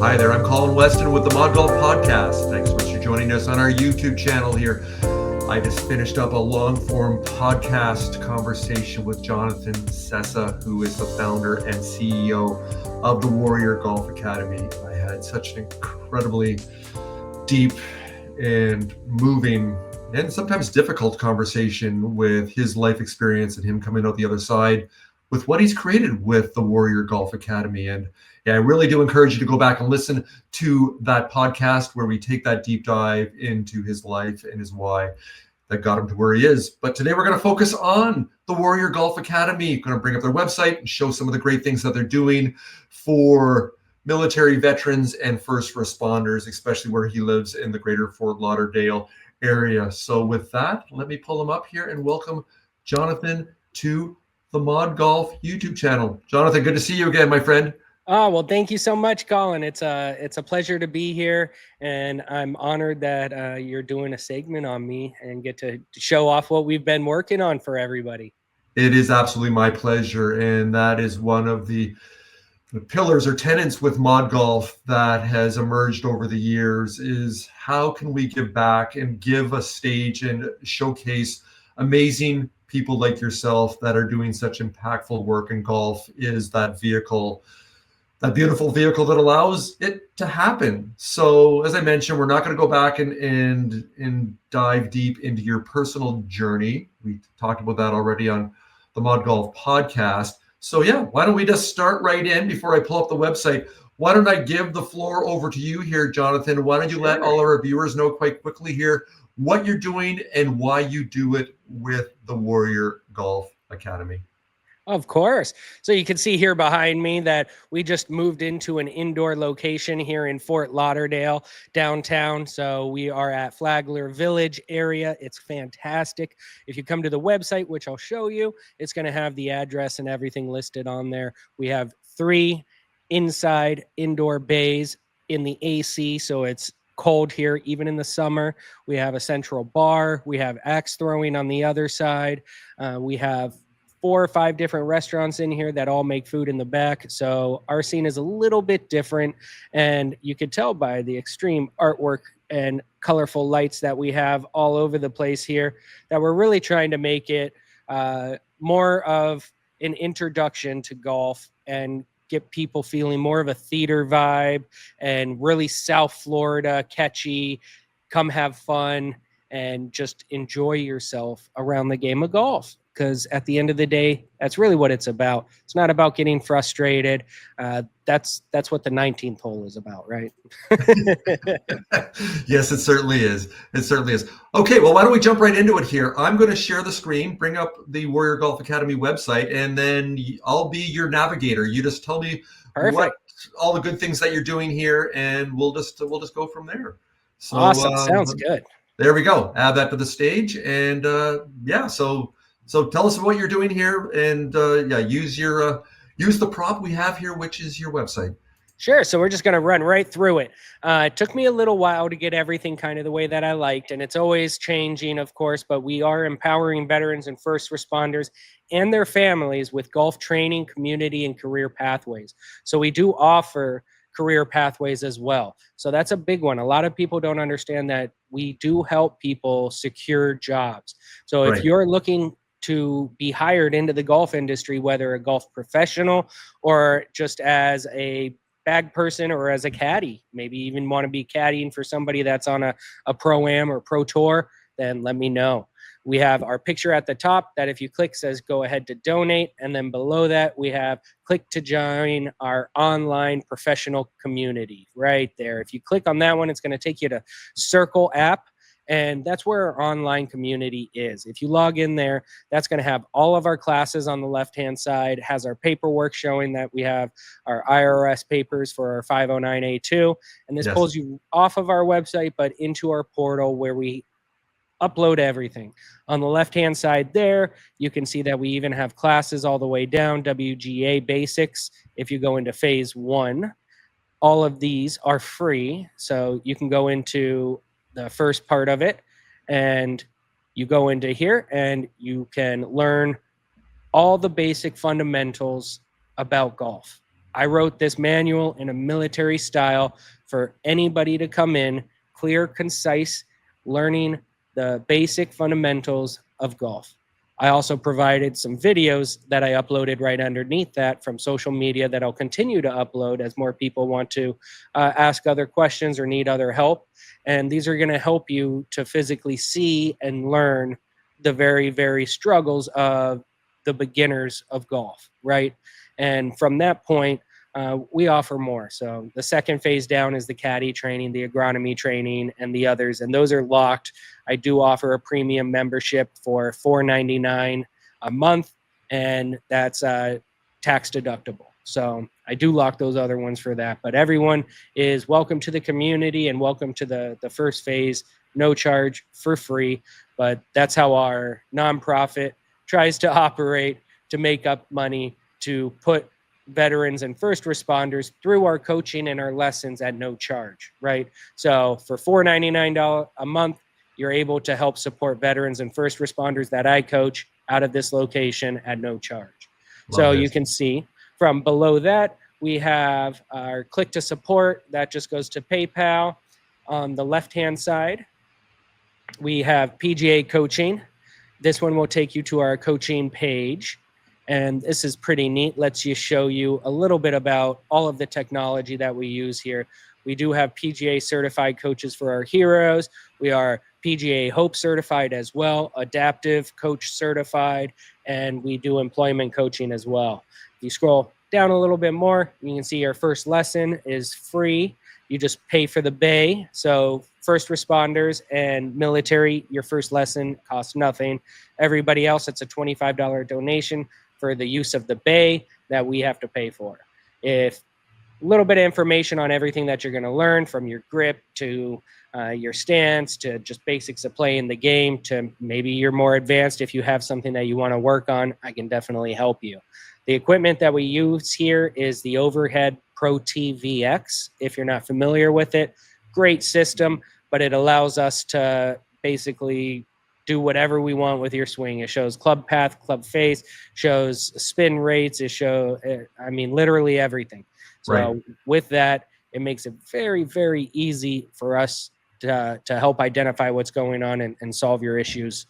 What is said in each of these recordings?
Hi there, I'm Colin Weston with the ModGolf podcast. Thanks so much for joining us on our YouTube channel here. I just finished up a long-form podcast conversation with Jonathan Sessa, who is the founder and CEO of the Warrior Golf Academy. I had such an incredibly deep and moving and sometimes difficult conversation with his life experience and him coming out the other side with what he's created with the Warrior Golf Academy. And yeah, I really do encourage you to go back and listen to that podcast where we take that deep dive into his life and his why that got him to where he is. But today we're going to focus on the Warrior Golf Academy. Going to bring up their website and show some of the great things that they're doing for military veterans and first responders, especially where he lives in the greater Fort Lauderdale area. So with that, let me pull him up here and welcome Jonathan to the ModGolf YouTube channel. Jonathan, good to see you again, my friend. Oh, well, thank you so much, Colin. It's a pleasure to be here, and I'm honored that you're doing a segment on me and get to show off what we've been working on for everybody. It is absolutely my pleasure, and that is one of the pillars or tenets with ModGolf that has emerged over the years is how can we give back and give a stage and showcase amazing people like yourself that are doing such impactful work in golf is that vehicle, that beautiful vehicle that allows it to happen. So as I mentioned, we're not going to go back and dive deep into your personal journey. We talked about that already on the ModGolf podcast. So yeah, why don't we just start right in before I pull up the website? Why don't I give the floor over to you here, Jonathan? Why don't you let all our viewers know quite quickly here what you're doing and why you do it with the Warrior Golf Academy? Of course. So you can see here behind me that we just moved into an indoor location here in Fort Lauderdale, downtown. So we are at Flagler Village area. It's fantastic. If you come to the website, which I'll show you, it's going to have the address and everything listed on there. We have 3 inside indoor bays in the AC, so it's cold here even in the summer. We have a central bar. We have axe throwing on the other side. We have 4 or 5 different restaurants in here that all make food in the back. So our scene is a little bit different, and you could tell by the extreme artwork and colorful lights that we have all over the place here that we're really trying to make it more of an introduction to golf and get people feeling more of a theater vibe and really South Florida catchy, come have fun and just enjoy yourself around the game of golf. Because at the end of the day, that's really what it's about. It's not about getting frustrated. That's what the 19th hole is about, right? Yes, it certainly is. It certainly is. Okay, well, why don't we jump right into it here? I'm going to share the screen, bring up the Warrior Golf Academy website, and then I'll be your navigator. You just tell me what all the good things that you're doing here, and we'll just go from there. So, awesome. Sounds good. There we go. Add that to the stage, and yeah. So tell us what you're doing here, and yeah, use the prop we have here, which is your website. Sure. So we're just going to run right through it. It took me a little while to get everything kind of the way that I liked, and it's always changing, of course, but we are empowering veterans and first responders and their families with golf training, community, and career pathways. So we do offer career pathways as well. So that's a big one. A lot of people don't understand that we do help people secure jobs. So if you're looking to be hired into the golf industry, whether a golf professional or just as a bag person or as a caddy, maybe even want to be caddying for somebody that's on a pro-am or pro tour, then let me know. We have our picture at the top that if you click says go ahead to donate. And then below that, we have click to join our online professional community right there. If you click on that one, it's going to take you to Circle app. And that's where our online community is. If you log in there, that's going to have all of our classes on the left-hand side, has our paperwork showing that we have our IRS papers for our 509A2. And this pulls you off of our website, but into our portal where we upload everything. On the left-hand side there, you can see that we even have classes all the way down, WGA Basics. If you go into Phase 1, all of these are free. So you can go into the first part of it and you go into here and you can learn all the basic fundamentals about golf. I wrote this manual in a military style for anybody to come in, clear, concise, learning the basic fundamentals of golf. I also provided some videos that I uploaded right underneath that from social media that I'll continue to upload as more people want to ask other questions or need other help. And these are going to help you to physically see and learn the very, very struggles of the beginners of golf, right? And from that point, we offer more. So the second phase down is the caddy training, the agronomy training, and the others. And those are locked. I do offer a premium membership for $4.99 a month, and that's tax deductible. So I do lock those other ones for that. But everyone is welcome to the community and welcome to the first phase, no charge, for free. But that's how our nonprofit tries to operate, to make up money, to put veterans and first responders through our coaching and our lessons at no charge, right? So for $4.99 a month, you're able to help support veterans and first responders that I coach out of this location at no charge. So you can see from below that, we have our click to support. That just goes to PayPal. On the left-hand side, we have PGA coaching. This one will take you to our coaching page. And this is pretty neat. Lets you show you a little bit about all of the technology that we use here. We do have PGA certified coaches for our heroes. We are PGA Hope certified as well, adaptive coach certified, and we do employment coaching as well. If you scroll down a little bit more, you can see our first lesson is free. You just pay for the bay. So first responders and military, your first lesson costs nothing. Everybody else, it's a $25 donation for the use of the bay that we have to pay for. If a little bit of information on everything that you're going to learn, from your grip to your stance to just basics of playing the game, to maybe you're more advanced, if you have something that you want to work on, I can definitely help you. The equipment that we use here is the Overhead Pro TVX. If you're not familiar with it, great system, but it allows us to basically do whatever we want with your swing. It shows club path, club face, shows spin rates. It shows, I mean, literally everything. So with that, it makes it very, very easy for us to help identify what's going on and solve your issues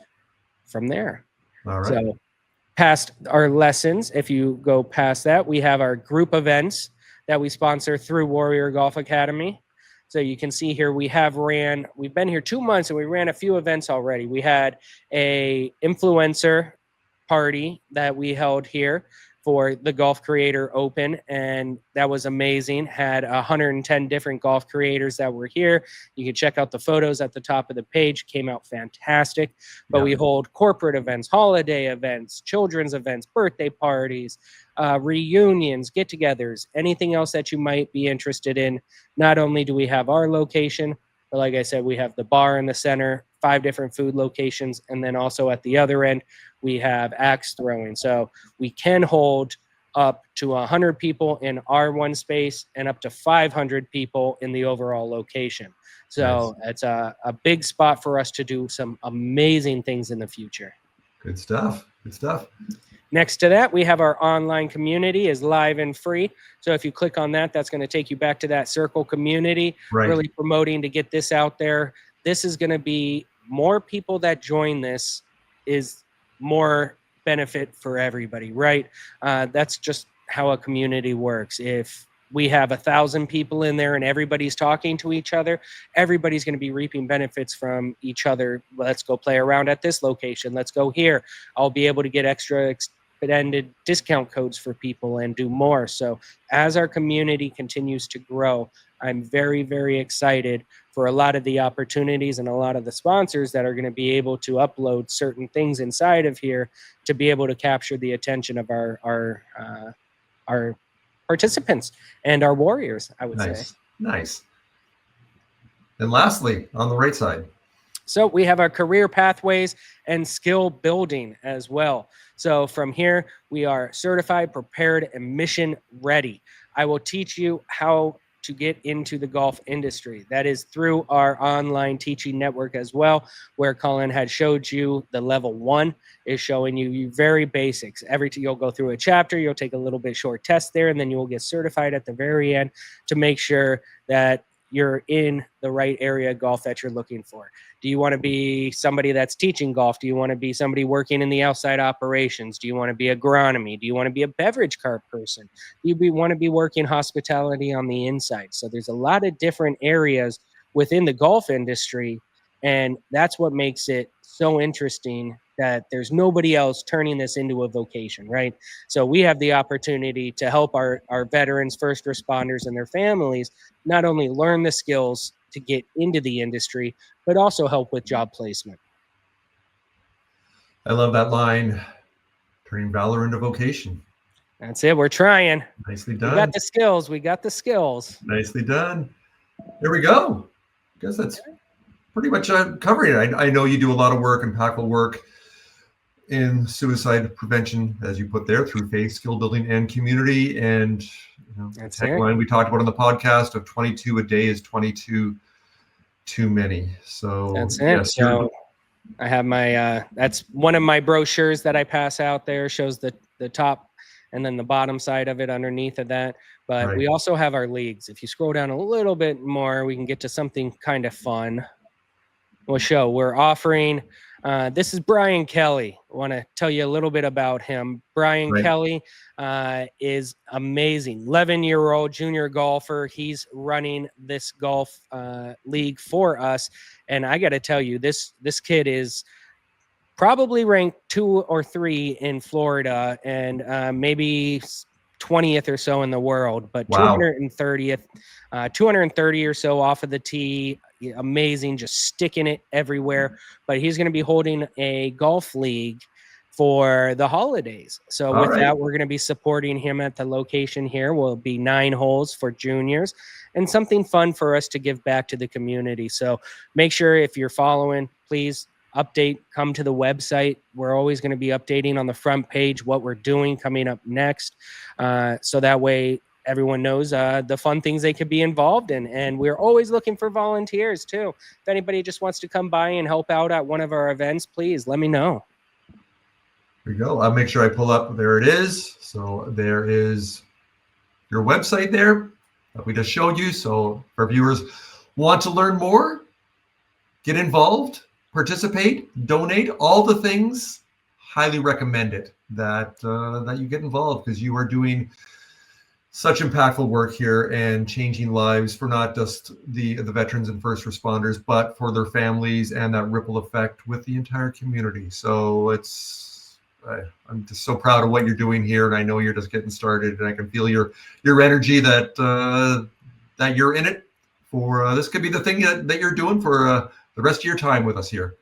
from there. All right. So past our lessons, if you go past that, we have our group events that we sponsor through Warrior Golf Academy. So you can see here, we've been here 2 months and we ran a few events already. We had a influencer party that we held here for the Golf Creator Open, and that was amazing. Had 110 different golf creators that were here. You can check out the photos at the top of the page. Came out fantastic. But we hold corporate events, holiday events, children's events, birthday parties, reunions, get-togethers, anything else that you might be interested in. Not only do we have our location, but like I said, we have the bar in the center, 5 different food locations, and then also at the other end, we have axe throwing. So we can hold up to 100 people in our one space and up to 500 people in the overall location. So it's a big spot for us to do some amazing things in the future. Good stuff. Good stuff. Next to that, we have our online community is live and free. So if you click on that, that's going to take you back to that circle community, really promoting to get this out there. This is going to be more people that join this is more benefit for everybody, right? That's just how a community works. If we have 1,000 people in there and everybody's talking to each other, everybody's going to be reaping benefits from each other. Let's go play around at this location. Let's go here. I'll be able to get extra extended discount codes for people and do more. So as our community continues to grow, I'm very, very excited for a lot of the opportunities and a lot of the sponsors that are going to be able to upload certain things inside of here to be able to capture the attention of our participants and our warriors, I would say. Nice. And lastly, on the right side. So we have our career pathways and skill building as well. So from here, we are certified, prepared, and mission ready. I will teach you how to get into the golf industry. That is through our online teaching network as well, where Colin had showed you the level 1 is showing you very basics. You'll go through a chapter, you'll take a little bit short test there, and then you will get certified at the very end to make sure that you're in the right area of golf that you're looking for. Do you want to be somebody that's teaching golf? Do you want to be somebody working in the outside operations? Do you want to be agronomy? Do you want to be a beverage cart person? Do you want to be working hospitality on the inside? So there's a lot of different areas within the golf industry, and that's what makes it so interesting that there's nobody else turning this into a vocation, right? So we have the opportunity to help our veterans, first responders, and their families not only learn the skills to get into the industry, but also help with job placement. I love that line, turning valor into vocation. That's it. We're trying. Nicely done. We got the skills. We got the skills. Nicely done. There we go. I guess that's pretty much covering it. I know you do a lot of work, impactful work in suicide prevention, as you put there, through faith, skill building, and community. And the tech line we talked about on the podcast of 22 a day is 22 too many. So that's it. So I have my that's one of my brochures that I pass out there, shows the top and then the bottom side of it underneath of that. But we also have our leagues. If you scroll down a little bit more, we can get to something kind of fun. We're offering, this is Brian Kelly. I want to tell you a little bit about him. Brian Kelly is amazing. 11-year-old junior golfer. He's running this golf league for us. And I got to tell you, this kid is probably ranked 2 or 3 in Florida, and maybe 20th or so in the world, but 230th, 230 or so off of the tee. Amazing, just sticking it everywhere. But he's going to be holding a golf league for the holidays. So that, we're going to be supporting him at the location here. Will be 9 holes for juniors and something fun for us to give back to the community. So make sure, if you're following, please come to the website. We're always going to be updating on the front page what we're doing coming up next. So that way everyone knows the fun things they could be involved in. And we're always looking for volunteers too. If anybody just wants to come by and help out at one of our events, please let me know. There you go. I'll make sure I pull up. There it is. So there is your website there that we just showed you. So if our viewers want to learn more, get involved, participate, donate, all the things, highly recommend it that you get involved, because you are doing such impactful work here and changing lives for not just the veterans and first responders, but for their families and that ripple effect with the entire community. So I'm just so proud of what you're doing here, and I know you're just getting started, and I can feel your energy that you're in it for. This could be the thing that you're doing for the rest of your time with us here.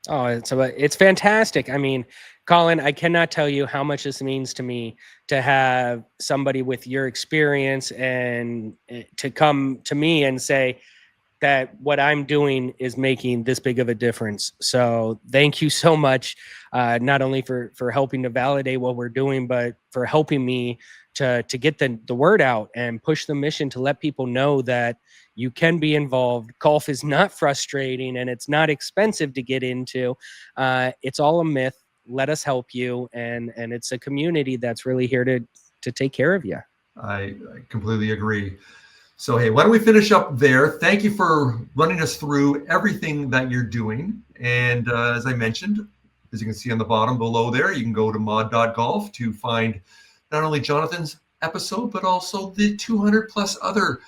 Oh, it's fantastic. I mean, Colin, I cannot tell you how much this means to me to have somebody with your experience and to come to me and say that what I'm doing is making this big of a difference. So thank you so much, not only for helping to validate what we're doing, but for helping me to get the word out and push the mission to let people know that you can be involved. Golf is not frustrating and it's not expensive to get into. It's all a myth. Let us help you. And it's a community that's really here to take care of you. I completely agree. So, hey, why don't we finish up there? Thank you for running us through everything that you're doing. And as I mentioned, as you can see on the bottom below there, you can go to mod.golf to find not only Jonathan's episode, but also the 200 plus other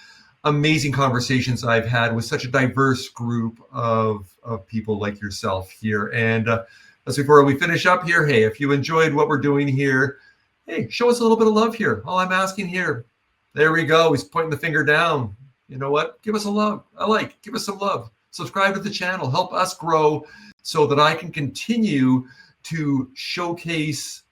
amazing conversations I've had with such a diverse group of people like yourself here. And as before we finish up here, hey, if you enjoyed what we're doing here, hey, show us a little bit of love here. All I'm asking here, there we go. He's pointing the finger down. You know what? Give us a love. Give us some love. Subscribe to the channel. Help us grow so that I can continue to showcase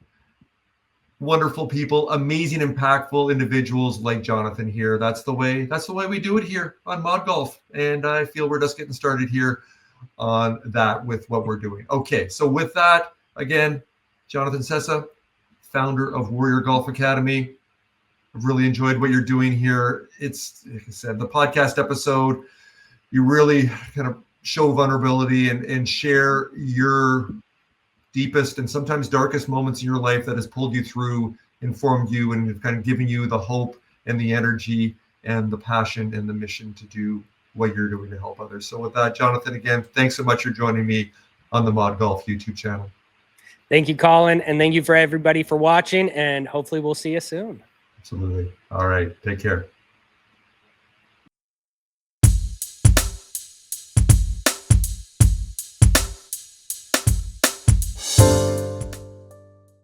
wonderful people, amazing, impactful individuals like Jonathan here. That's the way we do it here on ModGolf. And I feel we're just getting started here on that with what we're doing. Okay, so with that, again, Jonathan Sessa, founder of Warrior Golf Academy. I've really enjoyed what you're doing here. It's, like I said, the podcast episode, you really kind of show vulnerability and share your deepest and sometimes darkest moments in your life that has pulled you through, informed you, and kind of giving you the hope and the energy and the passion and the mission to do what you're doing to help others. So with that, Jonathan, again, thanks so much for joining me on the ModGolf YouTube channel. Thank you, Colin. And thank you for everybody for watching. And hopefully we'll see you soon. Absolutely. All right. Take care.